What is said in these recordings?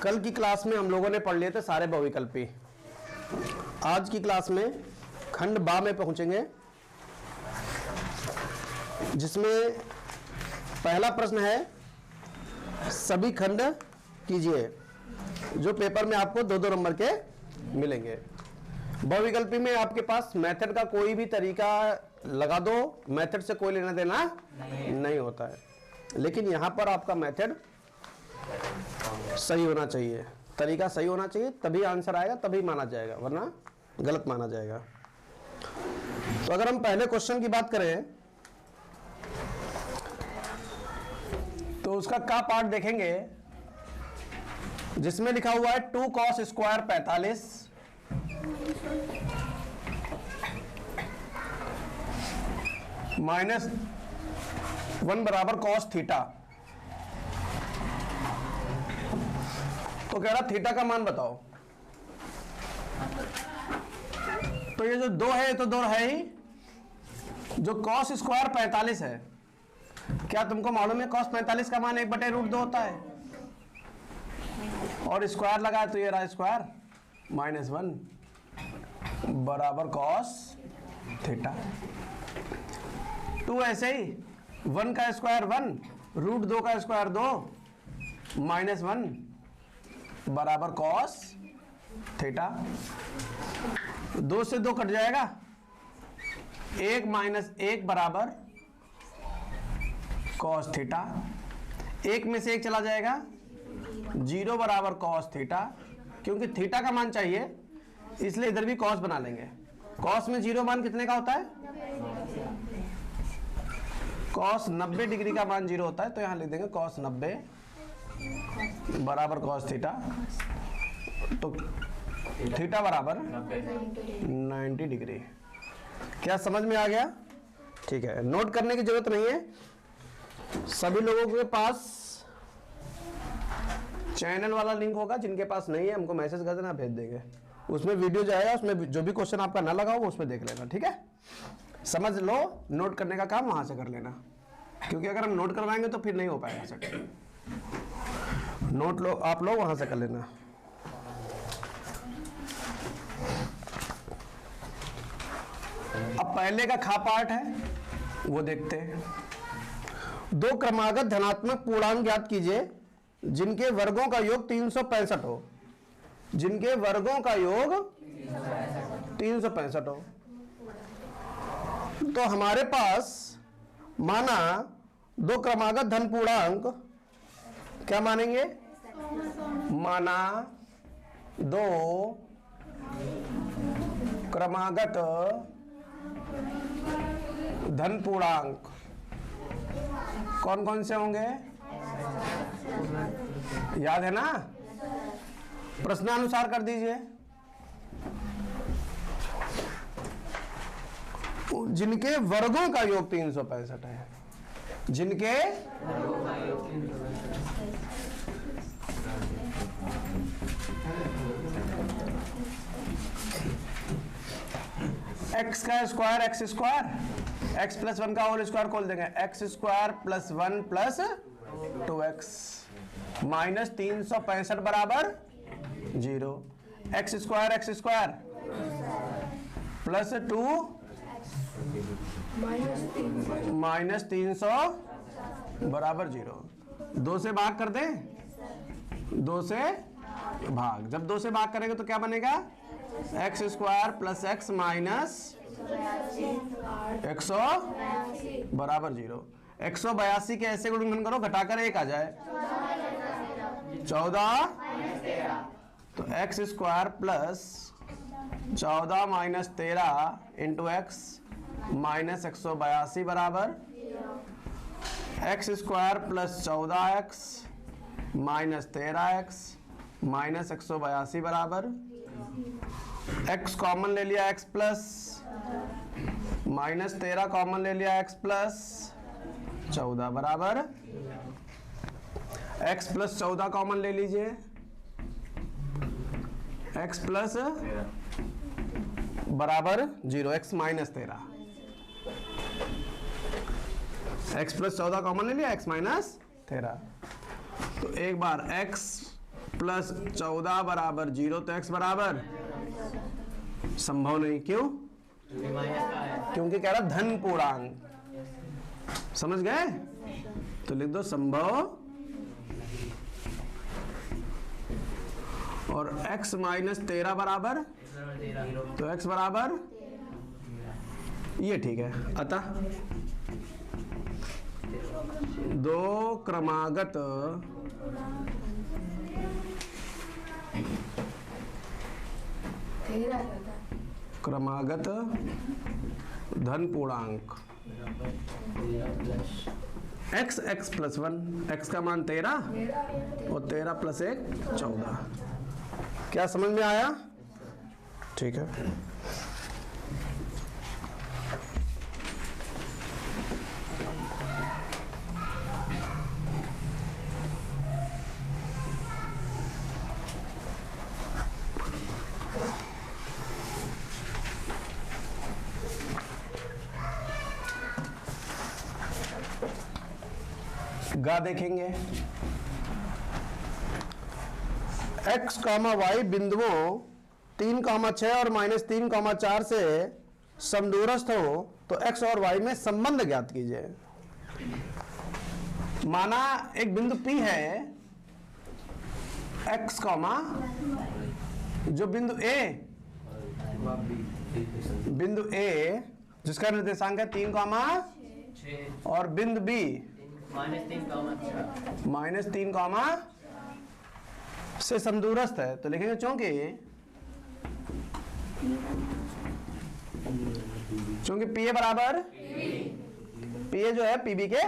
कल की क्लास में हम लोगों ने पढ़ लिए थे सारे बहुविकल्पी। आज की क्लास में खंड बा में पहुंचेंगे, जिसमें पहला प्रश्न है सभी खंड कीजिए, जो पेपर में आपको 2-2 नंबर के मिलेंगे। बहुविकल्पी में आपके पास मेथड का कोई भी तरीका लगा दो, मेथड से कोई लेना देना नहीं होता है, लेकिन यहाँ पर आपका मेथड सही होना चाहिए, तरीका सही होना चाहिए, तभी आंसर आएगा, तभी माना जाएगा, वरना गलत माना जाएगा। तो अगर हम पहले क्वेश्चन की बात करें तो उसका का पार्ट देखेंगे, जिसमें लिखा हुआ है 2 cos स्क्वायर 45 माइनस 1 बराबर cos थीटा। तो कह रहा थीटा का मान बताओ। तो ये जो 2 है, ये तो 2 है ही। जो cos स्क्वायर 45 है, क्या तुमको मालूम है cos 45 का मान 1/√2 होता है, और स्क्वायर लगा है तो ये रहा स्क्वायर -1 बराबर cos थीटा। 2 ऐसे ही, 1 का स्क्वायर 1, √2 का स्क्वायर 2, -1 बराबर cos थीटा। 2 से 2 कट जाएगा, 1 - 1 बराबर cos थीटा। 1 में से 1 चला जाएगा, 0 बराबर cos थीटा। क्योंकि थीटा का मान चाहिए इसलिए इधर भी cos बना लेंगे। cos में 0 मान कितने का होता है? cos 90 डिग्री का मान 0 होता है, तो यहां लिख देंगे cos 90 बराबर cos थीटा। तो थीटा बराबर 90 डिग्री। क्या समझ में आ गया? ठीक है, नोट करने की जरूरत नहीं है। सभी लोगों के पास चैनल वाला लिंक होगा, जिनके पास नहीं है हमको मैसेज कर देना, भेज देंगे। उसमें वीडियो जाएगा, उसमें जो भी क्वेश्चन आपका ना लगा हो उसमें देख लेना, ठीक है? समझ लो, नोट करने का काम वहां से कर लेना, क्योंकि अगर हम नोट करवाएंगे तो फिर नहीं हो पाएगा सर। नोट लो, आप लोग वहां से कर लेना। अब पहले का खा पार्ट है, वो देखते हैं। 2 क्रमागत धनात्मक पूर्णांक ज्ञात कीजिए जिनके वर्गों का योग 365 हो। जिनके वर्गों का योग 365 हो। तो हमारे पास माना 2 क्रमागत धन पूर्णांक, क्या मानेंगे? माना 2 क्रमागत धन पूर्णांक कौन कौन से होंगे? याद है ना? प्रश्नानुसार कर दीजिए। जिनके वर्गों का योग 365 है। जिनके x का स्क्वायर x स्क्वायर, x + 1 का होल स्क्वायर खोल देंगे, x² + 1 + 2x माइनस 365 बराबर 0। x² प्लस 2 माइनस 300 बराबर 0। 2 से भाग कर दें, 2 से भाग। जब 2 से भाग करेंगे तो क्या बनेगा? x² + x माइनस 100 बराबर 0। 182 के ऐसे गुणनखंड करो, घटाकर 1 आ जाए, 14। तो x² + 14 minus 13 into x minus 182 बराबर x² + 14x minus 13x minus 182 बराबर x कॉमन ले लिया, x प्लस माइनस 13 कॉमन ले लिया, x प्लस 14 बराबर x + 14 कॉमन ले लीजिए, x प्लस बराबर 0, x माइनस 13, x + 14 कॉमन ले लिया, x माइनस 13। तो एक बार x प्लस 14 बराबर 0, तो x बराबर संभव नहीं। क्यों? क्योंकि कह रहा धन पूर्णांक। समझ गए? तो लिख दो संभव, और x माइनस 13 बराबर, तो x बराबर ये ठीक है। अतः दो क्रमागत धन पूर्णांक x x प्लस 1, x का मान 13 और 13 प्लस 1 14। क्या समझ में आया? ठीक है। गा देखेंगे। x, y बिंदुओं 3,6 और -3,4 से समदूरस्थ हो तो x और y में संबंध ज्ञात कीजिए। माना एक बिंदु P है, x, जो बिंदु A जिसका निर्देशांक है 3, और बिंदु B -3, से समदूरस्थ है, तो लिखेंगे चूंकि P बराबर P जो है PB के,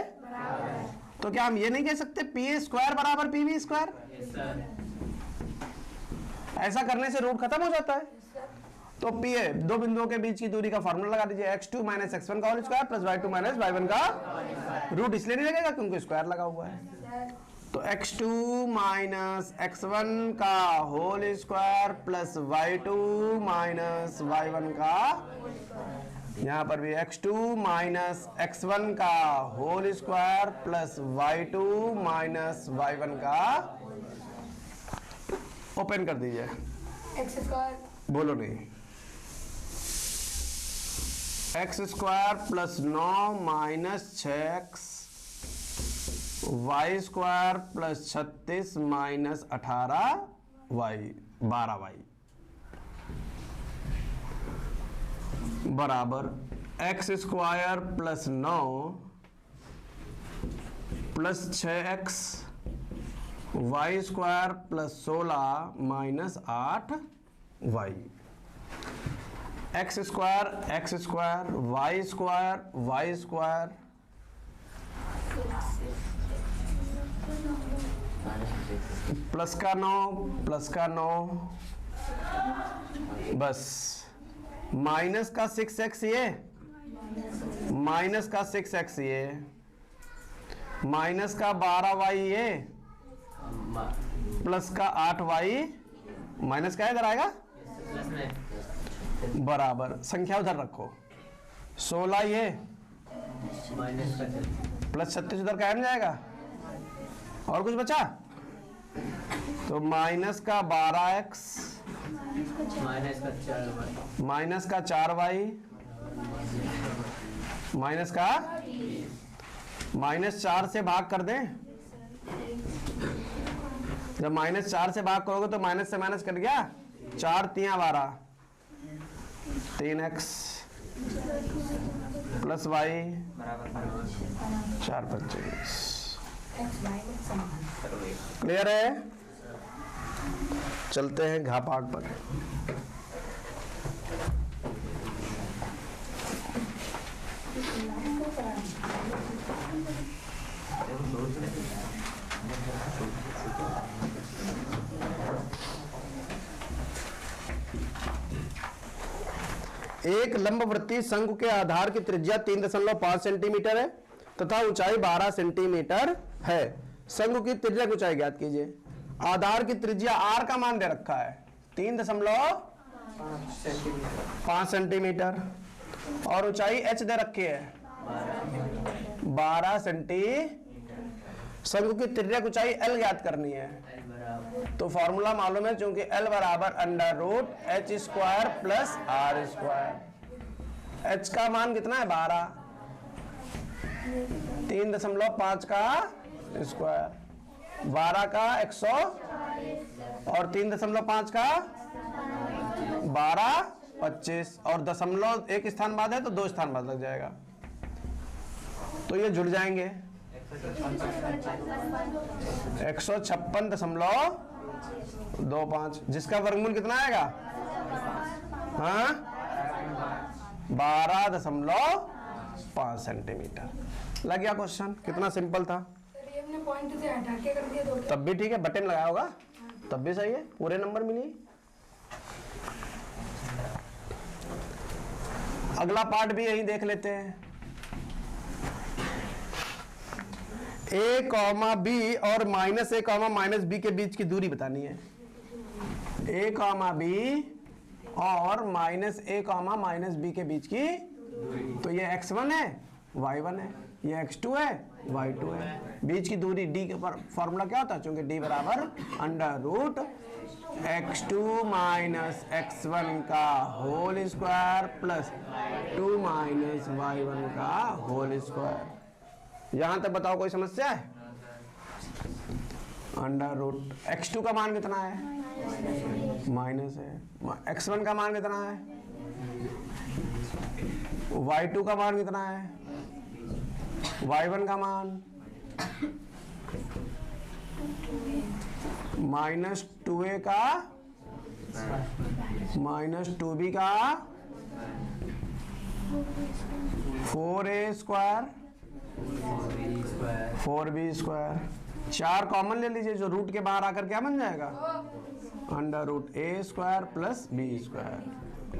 तो क्या हम ये नहीं कह सकते P स्क्वायर बराबर PB स्क्वायर? ऐसा करने से रूट खत्म हो जाता है। तो P दो बिंदुओं के बीच की दूरी का फॉर्मूला लगा दीजिए, x2 - x1 का whole square plus y2 - y1 का रूट इसलिए नहीं लगेगा क्योंकि स्क्वायर लगा हुआ है। तो x2 - x1 का whole square plus y2 - y1 का, यहां पर भी x2 - x1 का whole square plus y2 - y1 का, ओपन कर दीजिए। x स्क्वायर बोलो नहीं, x square plus 9 - 6x, y square plus 36 - 18y 12y बराबर x square plus 9 plus 6x, y square plus 16 - 8y। x square y square plus का 9 बस, minus का 6x ये, माइनस का 6x ये, माइनस का 12y ये, प्लस का 8y, माइनस का इधर आएगा बराबर, संख्या उधर रखो, 16 ये प्लस 36 उधर का जाएगा, और कुछ बचा? तो माइनस का 12x माइनस का 4y माइनस का -4 से भाग कर दें। जब -4 से भाग करोगे तो माइनस से माइनस कट गया, 4 × 3 = 12, 3x प्लस y 4 × 25। क्लियर है? चलते हैं घापाग पर। एक लंबवृत्तीय शंकु के आधार की त्रिज्या 3.5 सेंटीमीटर है तथा ऊंचाई 12 सेंटीमीटर है। शंकु की त्रिज्या की ऊंचाई ज्ञात कीजिए। आधार की त्रिज्या r का मान दे रखा है 3.5 सेंटीमीटर और ऊंचाई h दे रखी है 12 सेंटीमीटर। शंकु की त्रिज्या की ऊंचाई l ज्ञात करनी है। तो फॉर्मूला मालूम है, चूंकि L बराबर under root H square plus R square. H का मान कितना है 12, 3.5 का स्क्वायर, 12 का 100 और 3.5 का 12 25 और दशमलव एक स्थान बाद है तो 2 स्थान बाद लग जाएगा, तो ये जुड़ जाएंगे 156.25, जिसका वर्गमूल कितना आएगा, हाँ 12.5 सेंटीमीटर। लग गया क्वेश्चन, कितना सिंपल था। पॉइंट से हटा के कर दिया तो तब भी ठीक है, बटन लगाया होगा तब भी सही है, पूरे नंबर मिली। अगला पार्ट भी यही देख लेते हैं। ए कॉमा बी और माइनस ए कॉमा माइनस बी के बीच की दूरी बतानी है। ए कॉमा बी और माइनस ए कॉमा माइनस बी के बीच की, तो ये x1 है y1 है, ये x2 है y2 है। बीच की दूरी d के ऊपर फॉर्मूला क्या होता है, चूंकि d बराबर under root x2 minus x1 का whole square plus 2 minus y1 का होल स्क्वायर। यहां तक बताओ कोई समस्या है। अंडर रूट x2 का मान कितना है, माइनस है, x1 का मान कितना है, y2 का मान कितना है, y1 का मान माइनस 2a का माइनस 2b का 4a square 4b square. 4 common ले लीजिए, जो रूट के बाहर आकर क्या बन जाएगा, under root a square plus b square,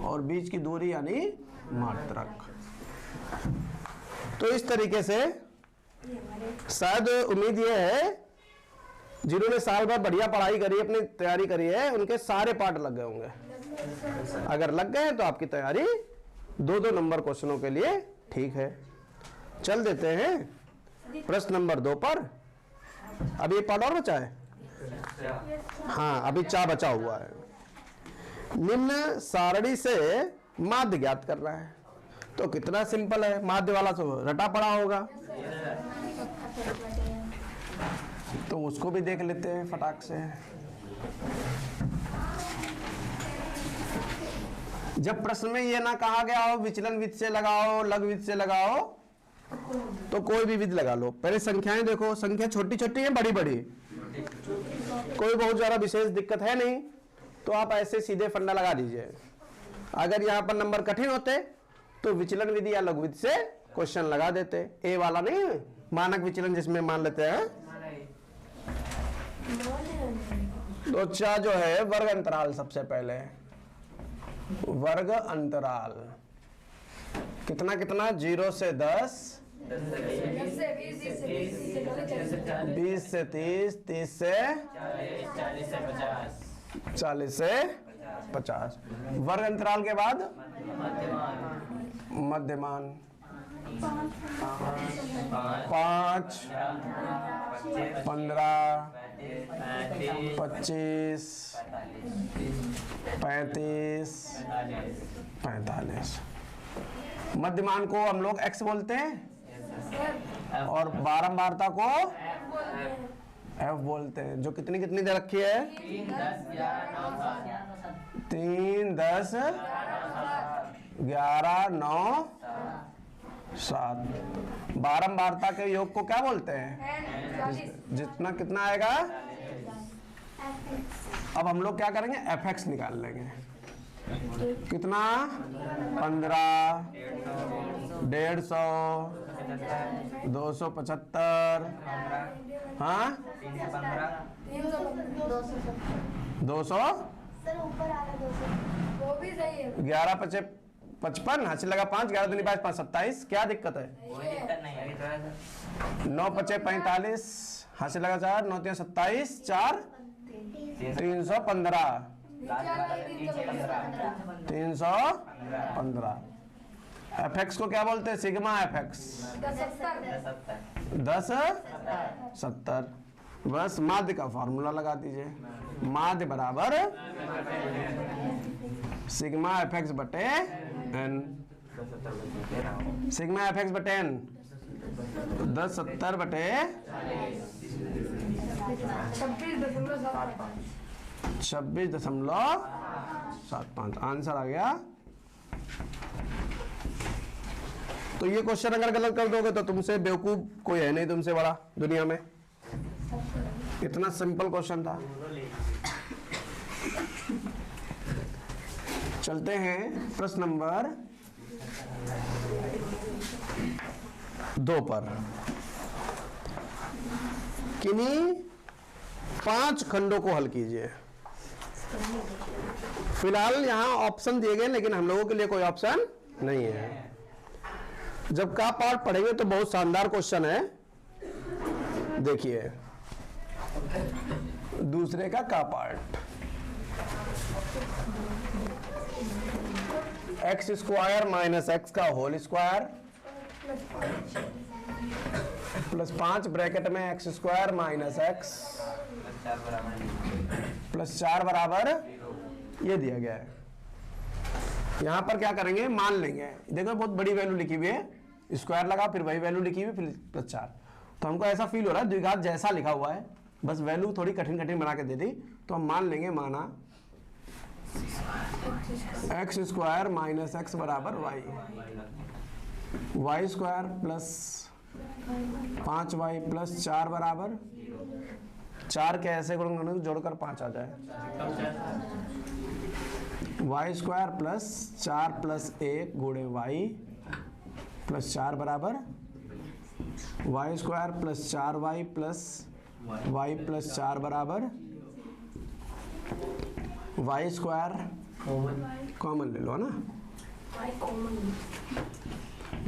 और बीच की दूरी यानी मात्रक। तो इस तरीके से शायद उम्मीद ये है जिन्होंने साल भर बढ़िया पढ़ाई करी, अपनी तैयारी करी है, उनके सारे पार्ट लग गए होंगे। अगर लग गए तो आपकी तैयारी 2-2 नंबर क्वेश्चनों के लिए ठीक है। चल देते हैं प्रश्न नंबर 2 पर। अभी एक पार्ट और बचा है, हाँ अभी 4 बचा हुआ है। निम्न सारणी से माध्य ज्ञात कर रहा है, तो कितना सिंपल है, माध्य वाला तो रटा पड़ा होगा, तो उसको भी देख लेते हैं फटाक से। जब प्रश्न में ये ना कहा गया हो विचलन विधि से लगाओ, लघु विधि से लगाओ, तो कोई भी विधि लगा लो। पहले संख्याएं देखो, संख्या छोटी छोटी है बड़ी बड़ी, कोई बहुत ज्यादा विशेष दिक्कत है नहीं, तो आप ऐसे सीधे फंडा लगा दीजिए। अगर यहाँ पर नंबर कठिन होते तो विचलन विधि या लघु विधि से क्वेश्चन लगा देते। ए वाला नहीं, मानक विचलन जिसमें मान लेते हैं। तो अच्छा जो है वर्ग अंतराल, सबसे पहले वर्ग अंतराल कितना कितना, 0 से 10, 20 से 30, 30 से 40 से 50। वर्ग अंतराल के बाद मध्यमान 5, 15, 25, 35, 45। मध्यमान को हम लोग x बोलते हैं और बारंबारता को f बोलते हैं। जो कितनी कितनी दे रखी है, 3, 10, 11, 9, 7। बारंबारता के योग को क्या बोलते हैं, जितना कितना आएगा। अब हम लोग क्या करेंगे, fx निकाल लेंगे। कितना, 15, 150, 275, हाँ 200, वो भी सही है। 11 5 55, हासिल लगा 5, 11 दूनी 22, 5 27। क्या दिक्कत है, 9 5 45, हासिल लगा 4, 9 3 27, 4 315, 315। fx को क्या बोलते हैं, सिग्मा fx 10 70। 10 70। बस माध्य का फॉर्मूला लगा दीजिए, माध्य बराबर सिग्मा एफ एक्स बटे एन, सिग्मा एफ एक्स बटे एन 1070 बटे 26.75 आंसर आ गया। तो ये क्वेश्चन अगर गलत कर दोगे तो तुमसे बेवकूफ कोई है नहीं तुमसे बड़ा दुनिया में, इतना सिंपल क्वेश्चन था। चलते हैं प्रश्न नंबर 2 पर। किन्हीं 5 खंडों को हल कीजिए। फिलहाल यहां ऑप्शन दिए गए लेकिन हम लोगों के लिए कोई ऑप्शन नहीं है। जब का पार्ट पढ़ेंगे तो बहुत शानदार क्वेश्चन है। देखिए दूसरे का part, x square minus x का होल स्क्वायर प्लस 5 ब्रैकेट में x square minus x plus 4 बराबर ये दिया गया है। यहां पर क्या करेंगे, मान लेंगे। देखो बहुत बड़ी वैल्यू लिखी हुई है, स्क्वायर लगा फिर वही वैल्यू लिखी हुई फिर प्लस 4, तो हमको ऐसा फील हो रहा है द्विघात जैसा लिखा हुआ है, बस वैल्यू थोड़ी कठिन बना के दे दी। तो हम मान लेंगे, माना एक्स स्क्वायर माइनस एक्स बराबर y, y square plus 5y plus 4 बराबर 4 के ऐसे गुणन जोड़कर 5 आ जाए, वाई स्क्वायर प्लस 4 प्लस 1 गुणे वाई प्लस 4 बराबर y square plus 4y plus y plus 4 बराबर वाई स्क्वायर कॉमन ले लो, है ना,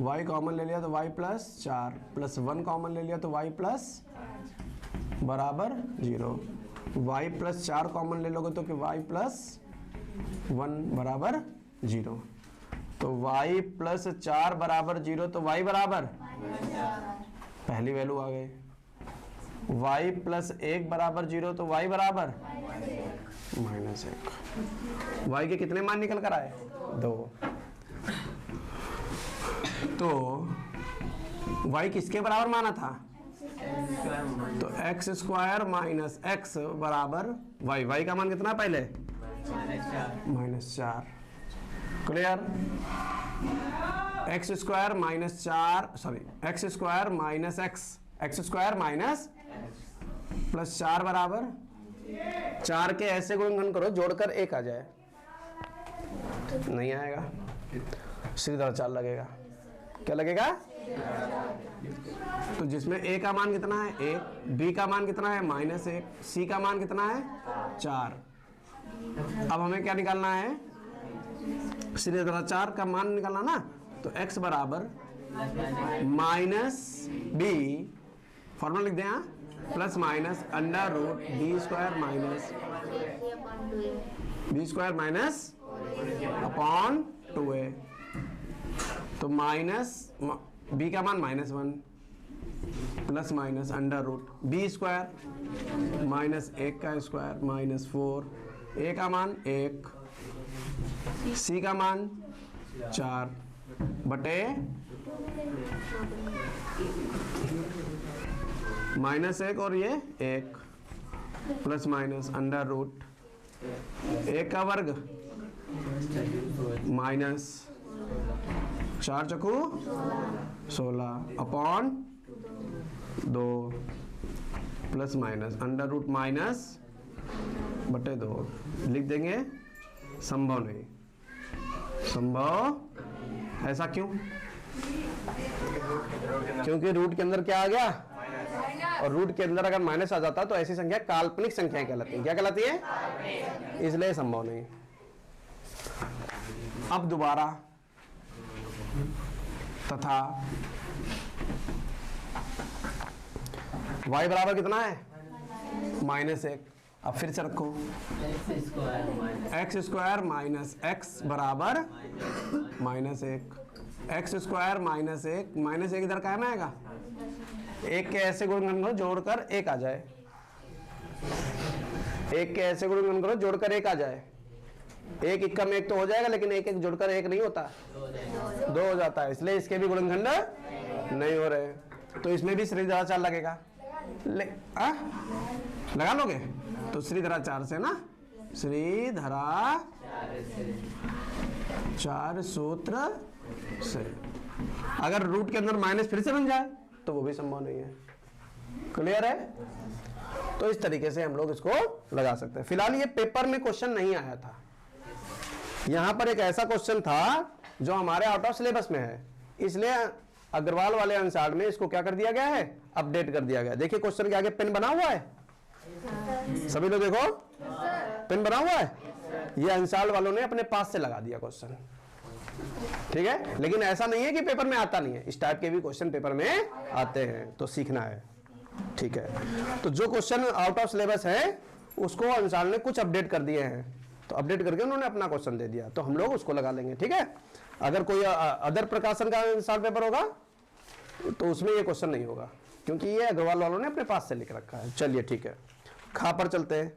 y कॉमन ले लिया तो y प्लस 4 प्लस 1 कॉमन ले लिया तो y प्लस बराबर 0, y प्लस 4 कॉमन ले लोगे तो कि y प्लस 1 बराबर 0, तो y प्लस 4 बराबर 0, तो y बराबर पहली वैल्यू आ गई, y प्लस 1 बराबर 0, तो y बराबर -1। y के कितने मान निकल कर आए, 2। तो y किसके बराबर माना था, तो एक्स स्क्वायर माइनस एक्स बराबर y, y का मान कितना पहले -4, clear. X square minus 4 sorry x square minus x square minus plus 4 बराबर 4 के ऐसे गुणनखंड करो जोड़कर 1 आ जाए, नहीं आएगा, सीधा 4 लगेगा, क्या लगेगा, तो जिसमें a का मान कितना है 1, b का मान कितना है -1, c का मान कितना है 4। अब हमें क्या निकालना है, सीधे 4 का मान निकालना ना, तो x बराबर माइनस b, फॉर्मूला लिख दें यहाँ, plus minus under root b square minus upon 2a, तो माइनस b का मान -1 plus minus under root b square minus 1 का स्क्वायर -4, a का मान 1, c का मान 4 बटे -1 और ये 1 प्लस माइनस अंडर रूट 1 का वर्ग माइनस 4 चकू 16 upon 2 plus minus under root minus बटे 2 लिख देंगे, संभव नहीं, संभव ऐसा क्यों, क्योंकि रूट के अंदर क्या आ गया, और रूट के अंदर अगर माइनस आ जाता तो ऐसी संख्या काल्पनिक संख्याएं कहलाती हैं, क्या कहलाती है, इसलिए संभव नहीं। अब दोबारा तथा y बराबर कितना है -1, अब फिर से रखो एक्स स्क्वायर माइनस एक्स बराबर -1, एक्स स्क्वायर -1 इधर कायम आएगा, 1 के ऐसे गुणनखंड जोड़कर 1 आ जाए, एक के ऐसे गुणनखंड करो जोड़कर एक आ जाए, एक इक्का में एक तो हो जाएगा, लेकिन एक एक जोड़कर एक नहीं होता, दो हो जाता है, इसलिए इसके भी गुणनखंड नहीं हो रहे। तो इसमें भी श्रीधराचार लगेगा, लगा लोगे तो श्रीधराचार से ना, श्रीधराचार सूत्र से। अगर रूट के अंदर माइनस फिर से बन जाए तो वो भी संभव नहीं है। क्लियर है? तो इस तरीके से हम लोग इसको लगा सकते हैं। फिलहाल ये पेपर में क्वेश्चन नहीं आया था, यहां पर एक ऐसा क्वेश्चन था जो हमारे आउट ऑफ सिलेबस में है, इसलिए अग्रवाल वाले अंसार में इसको क्या कर दिया गया है, अपडेट कर दिया गया। देखिए क्वेश्चन के आगे पेन बना हुआ है, सभी लोग देखो पेन बना हुआ है, ये अंसार वालों ने अपने पास से लगा दिया क्वेश्चन, ठीक है। लेकिन ऐसा नहीं है कि पेपर में आता नहीं है, इस टाइप के भी क्वेश्चन पेपर में आते हैं, तो सीखना है, ठीक है। तो जो क्वेश्चन आउट ऑफ सिलेबस है उसको अंसार ने कुछ अपडेट कर दिए हैं, तो अपडेट करके उन्होंने अपना क्वेश्चन दे दिया, तो हम लोग उसको लगा लेंगे, ठीक है। अगर कोई अदर प्रकाशन का अंसार पेपर होगा तो उसमें ये क्वेश्चन नहीं होगा, क्योंकि ये अग्रवाल वालों ने अपने पास से लिख रखा है। चलिए ठीक है, खा पर चलते हैं।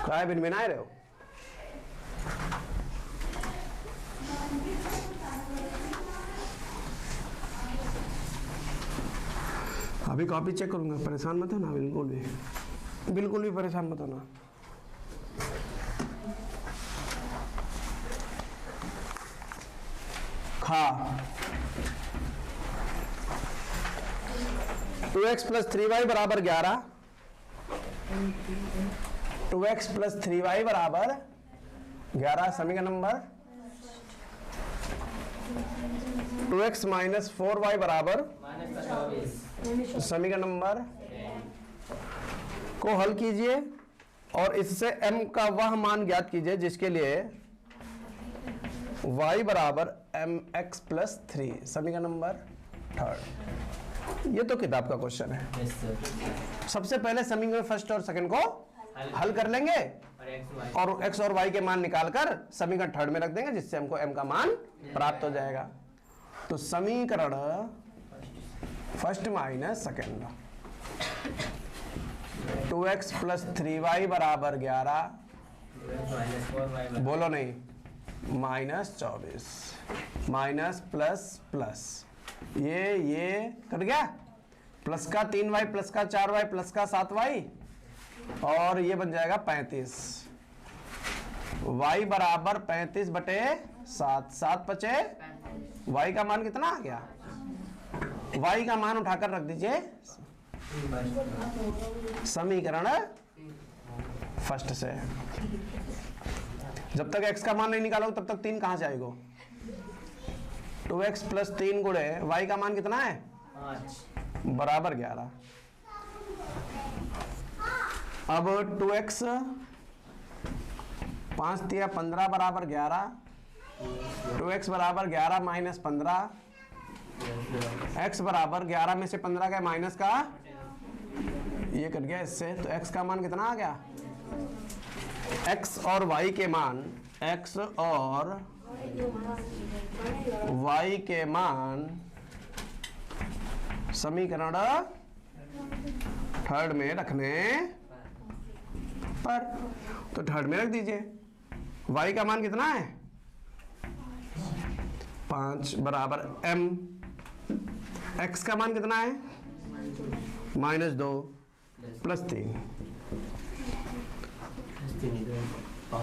काय भिन आए रहे हो? अभी कॉपी चेक करूंगा, परेशान मत होना, बिल्कुल भी परेशान मत होना। खा 2x प्लस 3y बराबर 11, 2x प्लस 3y बराबर 11 समीकरण नंबर, 2x माइनस 4y बराबर समीकरण नंबर को हल कीजिए और इससे m का वह मान ज्ञात कीजिए जिसके लिए y बराबर mx प्लस 3 समीकरण नंबर 3। ये तो किताब का क्वेश्चन है। सबसे पहले समीकरण फर्स्ट और सेकंड को हल कर लेंगे और x और y के मान निकालकर समीकरण थर्ड में रख देंगे, जिससे हमको m का मान प्राप्त हो जाएगा। तो समीकरण first minus second, 2x plus 3y बराबर 11, बोलो नहीं, माइनस 24, माइनस प्लस प्लस, ये कट गया, प्लस का 3y प्लस का 4y प्लस का 7y, और ये बन जाएगा 35, y बराबर 35 बटे 7, 7 बचे, y का मान कितना आ गया, y का मान उठाकर रख दीजिए समीकरण फर्स्ट से। जब तक x का मान नहीं निकालोगे तब तक 3 कहां से आएगा, 2x प्लस 3 गुणे y का मान कितना है 5 बराबर 11। अब 2x 5 दिया 15 बराबर 11, 2x बराबर 11 माइनस 15, x बराबर 11 में से 15 का माइनस का ये कट गया इससे, तो x का मान कितना आ गया, x और y के मान, x और y के मान समीकरण थर्ड में रखने पर, तो थर्ड में रख दीजिए। y का मान कितना है 5 बराबर m, x का मान कितना है -2 प्लस 3,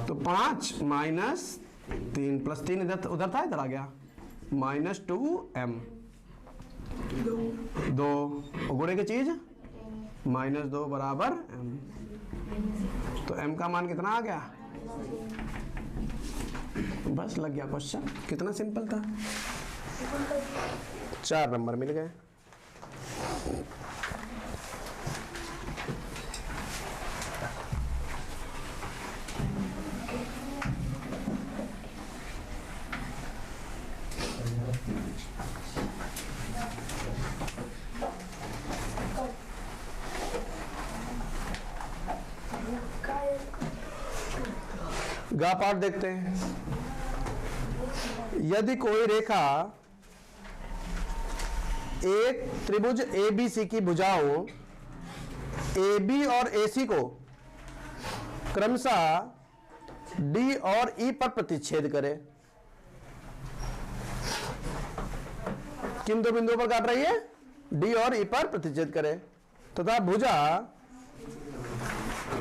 तो 5 माइनस 3 प्लस 3 इधर उधर था, इधर आ गया, -2m, 2 गुणे की चीज -2 बराबर m, तो m का मान कितना आ गया, बस लग गया क्वेश्चन। कितना सिंपल था, 4 नंबर मिल गए। गा पाठ देखते हैं। यदि कोई रेखा एक त्रिभुज ABC की भुजाओं AB और AC को क्रमशः D और E पर प्रतिच्छेद करे। किन दो बिंदुओं पर काट रही है? D और E पर प्रतिच्छेद करे तथा भुजा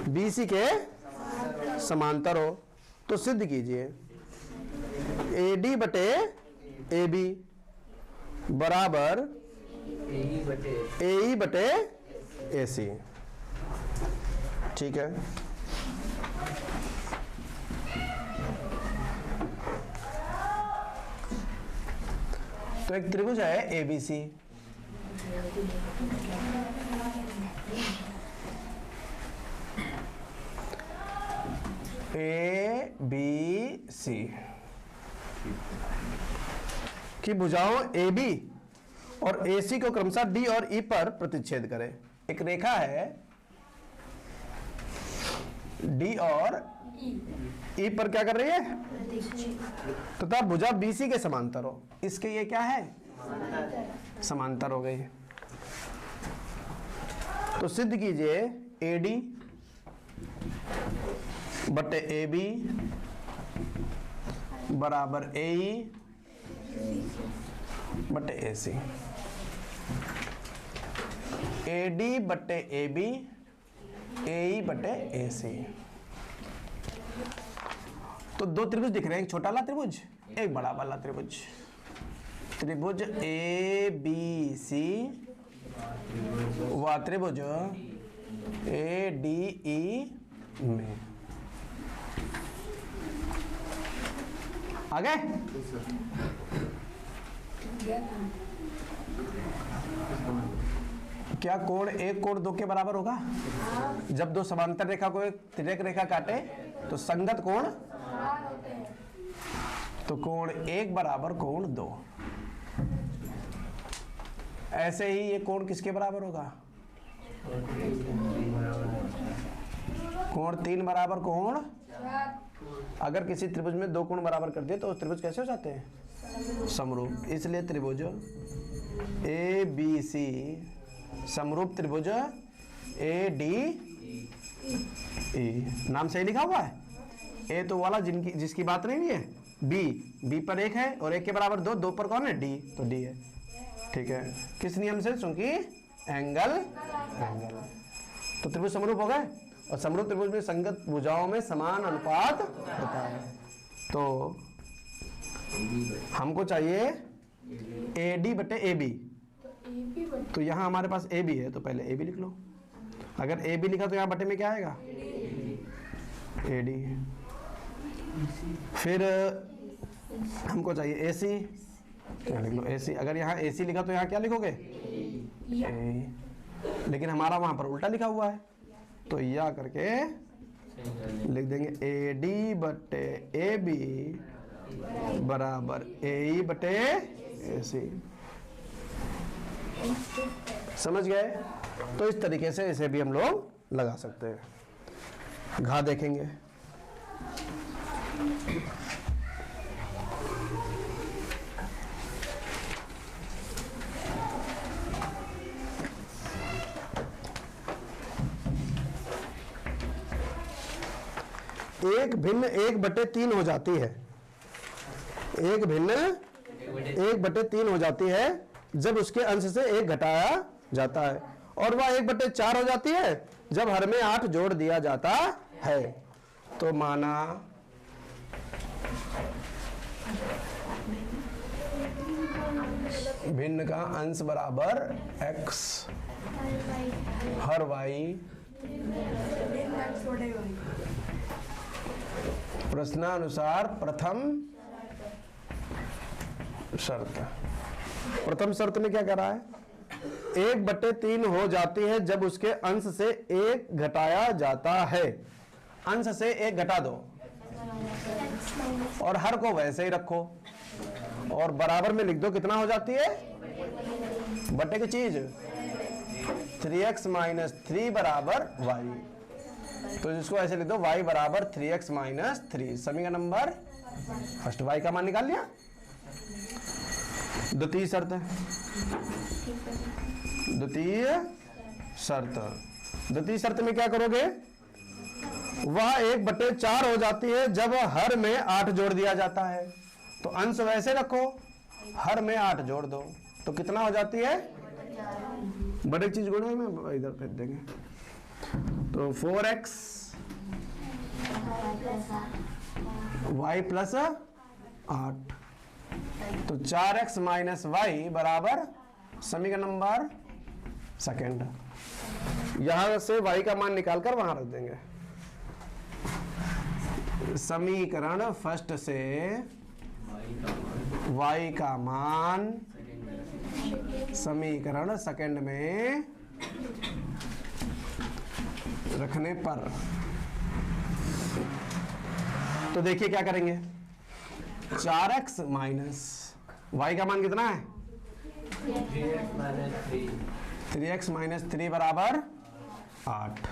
BC के समांतर हो तो सिद्ध कीजिए AD बटे AB बराबर AE बटे AC। ठीक है, तो एक त्रिभुज है ABC, ABC की भुजाओं AB और AC को क्रमशः D और E पर प्रतिच्छेद करें। एक रेखा है D और E पर क्या कर रही है? तथा भुजा BC के समांतर हो। इसके ये क्या है? समांतर हो गई। तो सिद्ध कीजिए AD बटे AB बराबर AE बटे AC। AD बटे AB AE बटे AC। तो दो त्रिभुज दिख रहे हैं, एक छोटा वाला त्रिभुज, एक बड़ा वाला त्रिभुज। त्रिभुज ABC व त्रिभुज ADE में आ गए। क्या कोण एक कोण दो के बराबर होगा? जब दो समांतर रेखा को एक तिर्यक रेखा काटे तो संगत कोण, तो कोण एक बराबर कोण दो। ऐसे ही ये कोण किसके बराबर होगा? कोण तीन बराबर कोण। अगर किसी त्रिभुज में दो कोण बराबर कर दिए तो उस त्रिभुज कैसे हो जाते हैं? समरूप। इसलिए त्रिभुज ABC समरूप त्रिभुज ADE। नाम सही लिखा हुआ है। ए तो वाला जिसकी बात नहीं है, B पर एक है और एक के बराबर दो, दो पर कौन है? D, तो D है। ठीक है, किस नियम से? चूंकि एंगल। तो त्रिभुज समरूप हो गए, और समरूप त्रिभुज में संगत भुजाओं में समान अनुपात होता है। तो हमको चाहिए AD बटे AB। तो यहाँ हमारे पास AB है तो पहले AB लिख लो। अगर AB लिखा तो यहाँ बटे में क्या आएगा? AD। फिर हमको चाहिए AC, क्या लिख लो? AC। अगर यहाँ AC लिखा तो यहाँ क्या लिखोगे? A। लेकिन हमारा वहां पर उल्टा लिखा हुआ है तो या करके लिख देंगे AD बटे AB बराबर AE बटे AC। समझ गए? तो इस तरीके से इसे भी हम लोग लगा सकते हैं। घा देखेंगे। एक भिन्न 1/3 हो जाती है। एक भिन्न 1/3 हो जाती है जब उसके अंश से 1 घटाया जाता है, और वह 1/4 हो जाती है जब हर में 8 जोड़ दिया जाता है। तो माना भिन्न का अंश बराबर x, हर y प्रश्नानुसार प्रथम शर्त। प्रथम शर्त में क्या कह रहा है? 1/3 हो जाती है जब उसके अंश से 1 घटाया जाता है। अंश से 1 घटा दो और हर को वैसे ही रखो और बराबर में लिख दो। कितना हो जाती है? बटे की चीज 3x - 3 बराबर y। तो इसको ऐसे लिख दो y बराबर 3x माइनस 3। समीकरण नंबर फर्स्ट y का मान निकाल लिया। द्वितीय शर्त द्वितीय शर्त में क्या करोगे, वह 1/4 हो जाती है जब हर में 8 जोड़ दिया जाता है। तो अंश वैसे रखो, हर में 8 जोड़ दो, तो कितना हो जाती है, बड़ी चीज गुणा में इधर फेंक देंगे। तो 4x y प्लस 8, तो 4x माइनस y बराबर समीकरण नंबर सेकेंड। यहां से y का मान निकालकर वहां रख देंगे। समीकरण फर्स्ट से y का मान समीकरण सेकंड में रखने पर, तो देखिए क्या करेंगे, 4x माइनस y का मान कितना है, 3x माइनस 3 बराबर 8।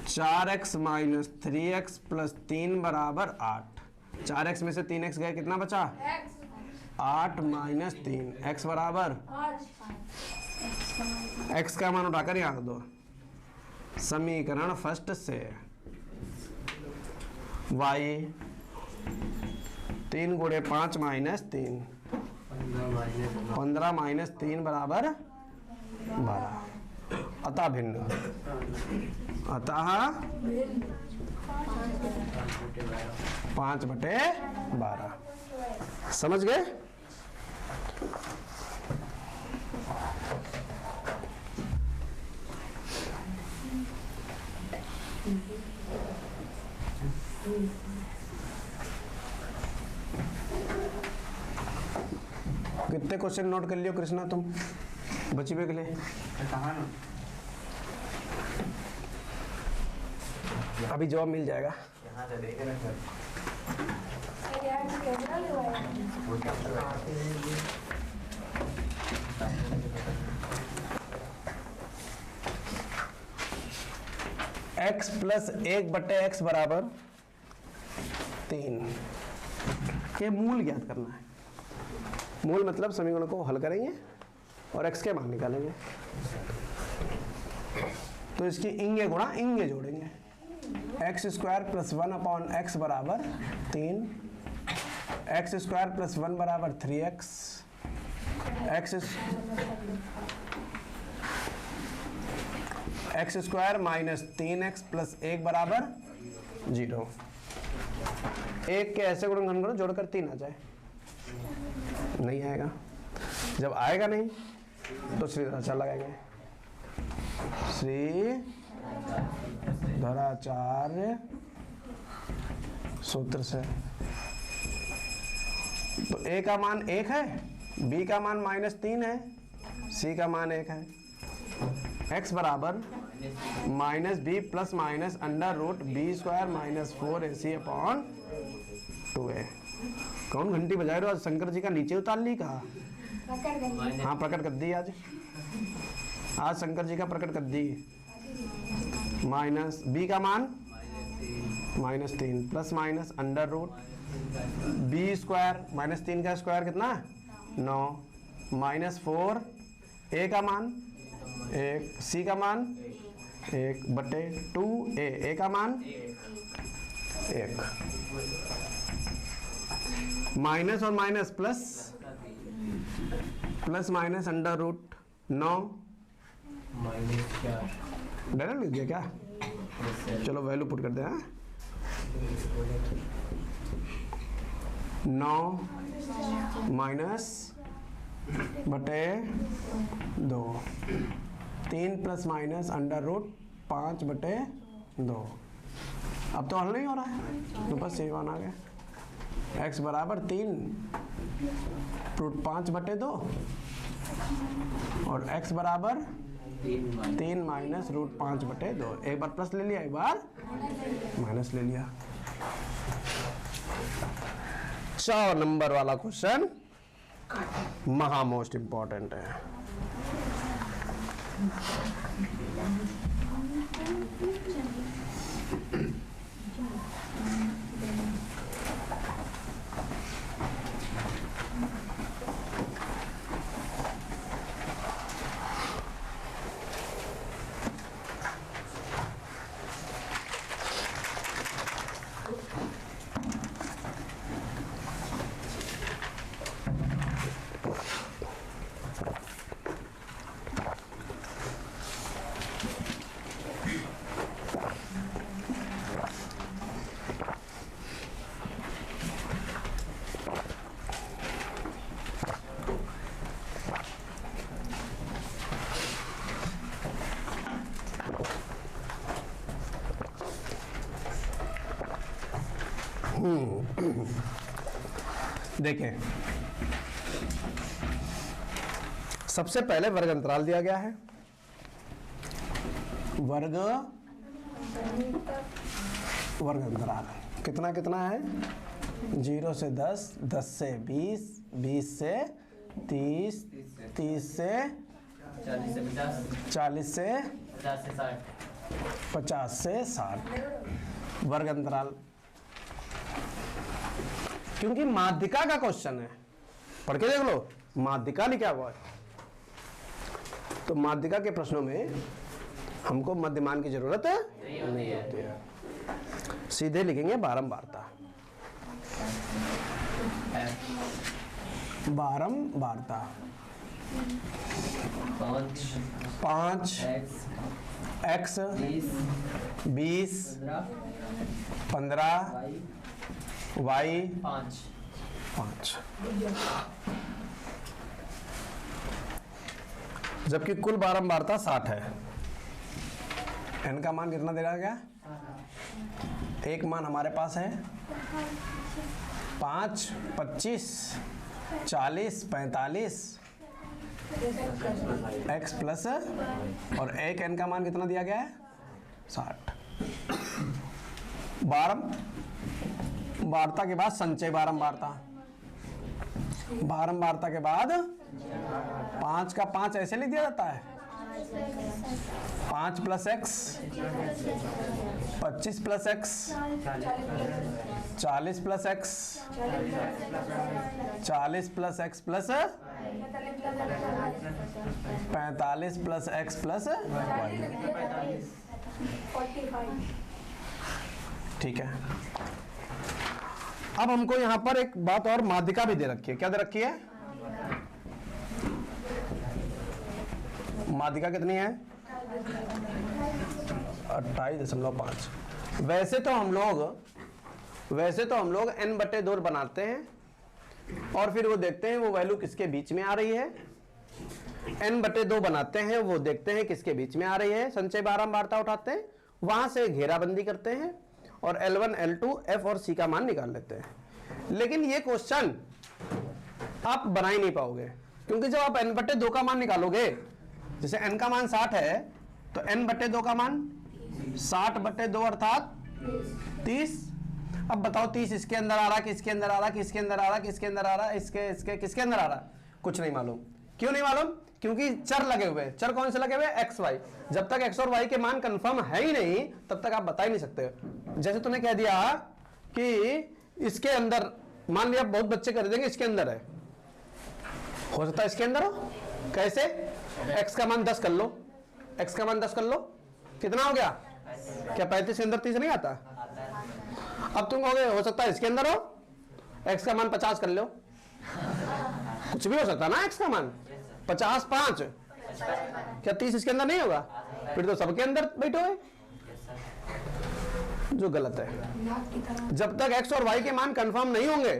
4x माइनस 3x प्लस 3 बराबर 8। 4x में से 3x गए, कितना बचा, 8 माइनस 3, x बराबर, x का मान उठाकर यहाँ रख दो। समीकरण फर्स्ट से y 3 गुणे 5 माइनस 3, 15 माइनस 3 बराबर 12। अतः भिन्न, अतः 5/12। समझ गए। कितने क्वेश्चन नोट कर लियो कृष्णा तुम बची हुए के लिए? अभी जवाब मिल जाएगा। x प्लस 1/x बराबर 3 के मूल ज्ञात करना है। मूल मतलब समीकरण को हल करेंगे और x के मान निकालेंगे। तो इसकी इंगे गुणा इंगे जोड़ेंगे। x स्क्वायर प्लस 1/x बराबर 3, x स्क्वायर प्लस 1 बराबर 3x, x square minus 3x plus 1 बराबर 0। एक के ऐसे गुणनखंड करो जोड़कर 3 आ जाए, नहीं आएगा। जब आएगा नहीं तो श्री धराचार्य लगाएंगे। श्री धराचार्य सूत्र से। तो a का मान 1 है, b का मान -3 है, c का मान 1 है। x बराबर minus b plus minus under root b square minus 4ac upon 2a। कौन घंटी बजाए रहे हो? आज शंकर जी का नीचे उतार ली कहा? हाँ प्रकट कर दी आज शंकर जी का प्रकट कर दी। माइनस बी का मान -3 plus minus under root b square -3 का स्क्वायर कितना 9 माइनस 4 ए का मान 1 सी का मान 1/2 ए का मान 1। माइनस और minus plus minus under root 9 direct लिख दिया क्या? चलो वैल्यू पुट कर दे। 9 माइनस बटे 2, 3 प्लस माइनस अंडर रूट 5/2। अब तो हल नहीं हो रहा है, तो बस यही मान आ गया। x बराबर 3 रूट 5/2 और x बराबर 3 माइनस रूट 5/2। एक बार प्लस ले लिया, एक बार माइनस ले लिया। 4 नंबर वाला क्वेश्चन महा मोस्ट इंपॉर्टेंट है। देखें, सबसे पहले वर्ग अंतराल दिया गया है, वर्ग अंतराल कितना कितना है, 0 से 10, 10 से 20, 20 से 30, 30 से 40 से 50 से 60 वर्ग अंतराल। क्योंकि माध्यिका का क्वेश्चन है, पढ़ के देख लो, माध्यिका लिखा हुआ है, तो माध्यिका के प्रश्नों में हमको मध्यमान की जरूरत नहीं होती है, सीधे लिखेंगे बारंबारता। बारंबारता 5 x 20 15 y 5, जबकि कुल बारंबारता 60 है। n का मान कितना दे रहा गया, एक मान हमारे पास है 5, 25, 40, 45 x प्लस, और एक n का मान कितना दिया गया है 60। बारंबारता के बाद संचय बारंबारता, बारंबारता के बाद 5 का 5 ऐसे लिख दिया जाता है, 5 plus x, 25 plus x, 40 plus x, 40 plus x plus 45 plus x plus y। ठीक है, अब हमको यहां पर एक बात और माध्यिका भी दे रखी है। क्या दे रखी है, माध्यिका कितनी है 28.5। वैसे तो हम लोग n/2 बनाते हैं और फिर वो देखते हैं वो वैल्यू किसके बीच में आ रही है, n/2 बनाते हैं, वो देखते हैं किसके बीच में आ रही है, संचय बारंबारता उठाते हैं, वहां से घेराबंदी करते हैं और L1, L2, F और C का मान निकाल लेते हैं। लेकिन ये क्वेश्चन आप बना ही नहीं पाओगे, क्योंकि जब आप n/2 का मान निकालोगे, जैसे n का मान 60 है तो n/2 का मान 60/2 अर्थात 30। अब बताओ 30 इसके अंदर आ रहा, किसके अंदर आ रहा, किसके अंदर आ रहा, किसके अंदर आ रहा, इसके किसके अंदर आ रहा, कुछ नहीं मालूम। क्यों नहीं मालूम, क्योंकि चर लगे हुए। चर कौन से लगे हुए, x y। जब तक x और y के मान कंफर्म है ही नहीं तब तक आप बता ही नहीं सकते। जैसे तूने कह दिया कि इसके अंदर, मान लिया बहुत बच्चे कर देंगे इसके अंदर है, हो सकता है इसके अंदर हो। कैसे, x का मान 10 कर लो, x का मान 10 कर लो, कितना हो गया, क्या 35 के अंदर 30 नहीं आता। अब तुम कहोगे हो सकता है इसके अंदर हो, x का मान 50 कर लो, कुछ भी हो सकता ना, x का मान 50 5, क्या 30 इसके अंदर नहीं होगा, फिर तो सबके अंदर बैठो है, जो गलत है। जब तक x और y के मान कंफर्म नहीं होंगे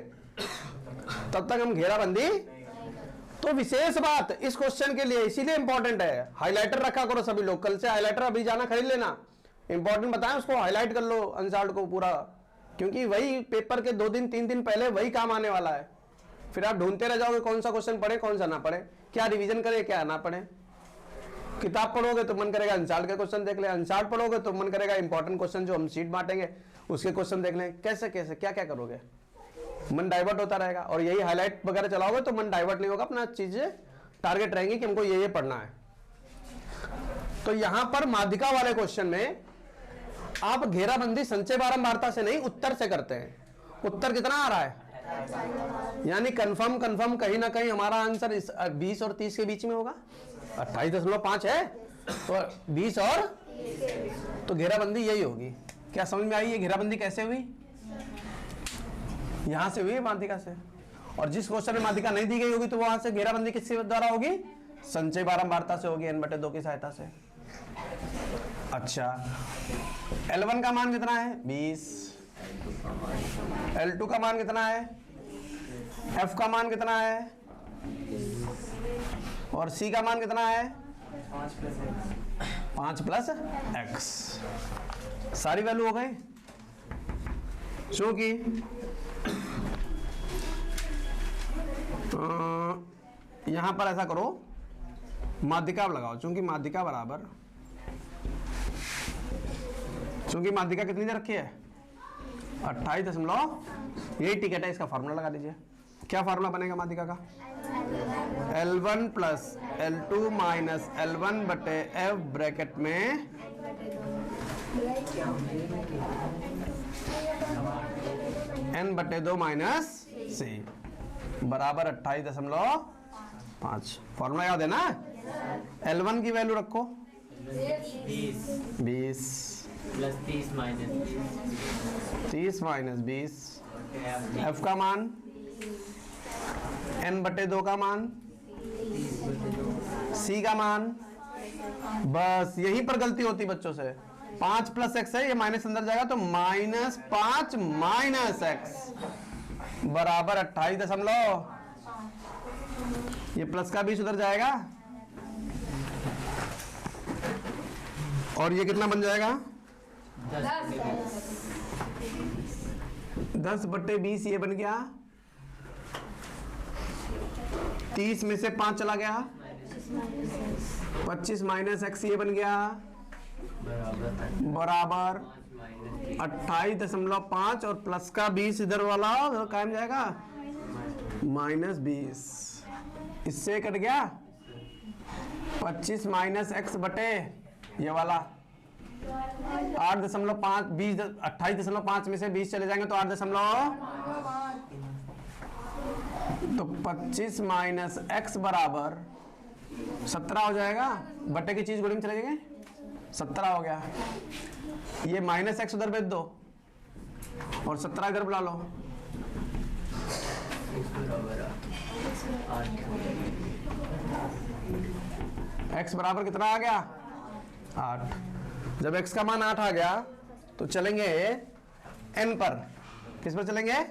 तब तक हम घेराबंदी। तो विशेष बात इस क्वेश्चन के लिए इसीलिए इंपॉर्टेंट है, हाइलाइटर रखा करो सभी लोग, कल से हाइलाइटर अभी जाना खरीद लेना, इंपॉर्टेंट बताएं उसको, हाईलाइट कर लो आंसर को पूरा, क्योंकि वही पेपर के 2 दिन 3 दिन पहले वही काम आने वाला है। फिर आप ढूंढते रह जाओगे कौन सा क्वेश्चन पढ़े कौन सा ना पढ़े, क्या रिवीजन करे क्या ना पढ़े। किताब पढ़ोगे तो मन करेगा अनचार्ट के क्वेश्चन देख ले, अनचार्ट पढ़ोगे तो मन करेगा इंपॉर्टेंट क्वेश्चन जो हम शीट बांटेंगे उसके क्वेश्चन देख लें। कैसे कैसे क्या क्या करोगे, मन डाइवर्ट होता रहेगा। और यही हाईलाइट वगैरह चलाओगे तो मन डाइवर्ट नहीं होगा, अपना चीजें टारगेट रहेंगी कि हमको ये पढ़ना है। तो यहां पर माध्यिका वाले क्वेश्चन में आप घेराबंदी संचय बारंबारता से नहीं उत्तर से करते हैं। उत्तर कितना आ रहा है, यानी कंफर्म कहीं ना कहीं हमारा आंसर 20 और 30 के बीच में होगा। 28.5 है तो 20 और, तो घेराबंदी यही होगी। क्या समझ में आई ये घेराबंदी कैसे हुई, यहां से हुई माध्यिका से। और जिस क्वेश्चन में माध्यिका नहीं दी गई होगी तो वहां से घेराबंदी किसके द्वारा होगी, संचय बारंबारता से होगी, n/2 की सहायता से। अच्छा, L1 का मान कितना है 20, L2 का मान कितना है, F का मान कितना है और C का मान कितना है 5 प्लस x। सारी वैल्यू हो गई, चूंकि यहां पर ऐसा करो, माध्यिका लगाओ, चूंकि माध्यिका बराबर, चूंकि माध्यिका कितनी दे रखी है 28 यही टिकट है, इसका फार्मूला लगा लीजिए। क्या फार्मूला बनेगा माध्यिका का? L1 plus L2 minus L1 बटे F ब्रैकेट में N बटे 2 माइनस C बराबर 28.5। फॉर्मूला याद है ना? L1 की वैल्यू रखो 20 प्लस 30 माइनस 20, F का मान N बटे 2 का मान, C का मान। बस यहीं पर गलती होती बच्चों से। 5 प्लस एक्स है, ये माइनस अंदर जाएगा तो -5 माइनस एक्स बराबर 28 ये प्लस का 20 उधर जाएगा और ये कितना बन जाएगा 10 बटे 20 ये बन गया। 30 में से 5 चला गया, 25 माइनस एक्स ये बन गया बराबर 28.5 और प्लस का 20 इधर वाला उधर कायम जाएगा -20। इससे कट गया 25 माइनस एक्स बटे ये वाला 8.5 20 28.5 में से 20 चले जाएंगे तो 8 तो 25 माइनस एक्स बराबर 17 हो जाएगा। बटे की चीज गोली में चले जाएंगे 17 हो गया। ये माइनस एक्स उधर भेज दो और 17 इधर बुला लो। एक्स बराबर कितना आ गया 8। जब एक्स का मान 8 आ गया तो चलेंगे n पर। किस पर चलेंगे?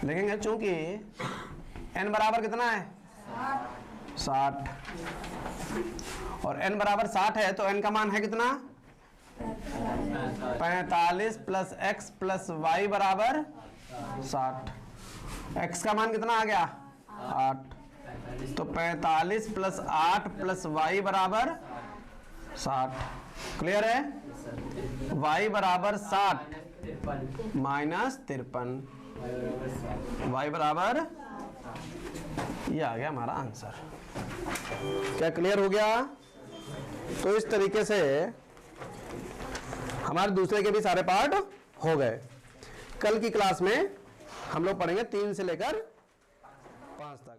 लिखेंगे चूंकि n बराबर कितना है 60 और n बराबर 60 है तो n का मान है कितना 45 प्लस एक्स प्लस वाई बराबर 60। x का मान कितना आ गया 8 तो 45 प्लस 8 प्लस वाई बराबर 60। क्लियर है? y बराबर 60 माइनस 53 y बराबर ये आ गया हमारा आंसर। क्या क्लियर हो गया? तो इस तरीके से हमारे दूसरे के भी सारे पार्ट हो गए। कल की क्लास में हम लोग पढ़ेंगे 3 से लेकर 5 तक।